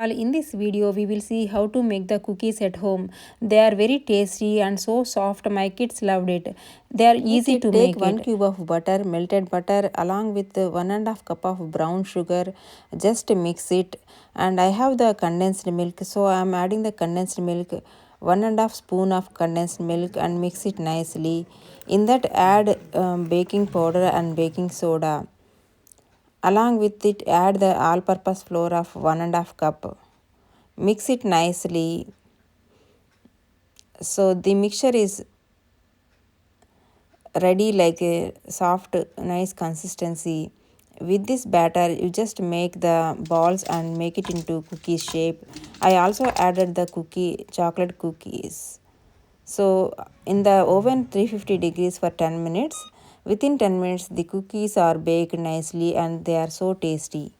In this video, we will see how to make the cookies at home. They are very tasty and so soft. My kids loved it. They are easy to Take make 1 it. cube of butter, melted butter, along with 1.5 cup of brown sugar. Just mix it. And I have the condensed milk, so I am adding the condensed milk, 1.5 spoon of condensed milk, and mix it nicely. In that, add baking powder and baking soda. Along with it, add the all-purpose flour of 1.5 cup. Mix it nicely. So the mixture is ready, like a soft nice consistency. With this batter, you just make the balls and make it into cookie shape. I also added the chocolate cookies. So in the oven 350 degrees for 10 minutes. Within 10 minutes the cookies are baked nicely and they are so tasty.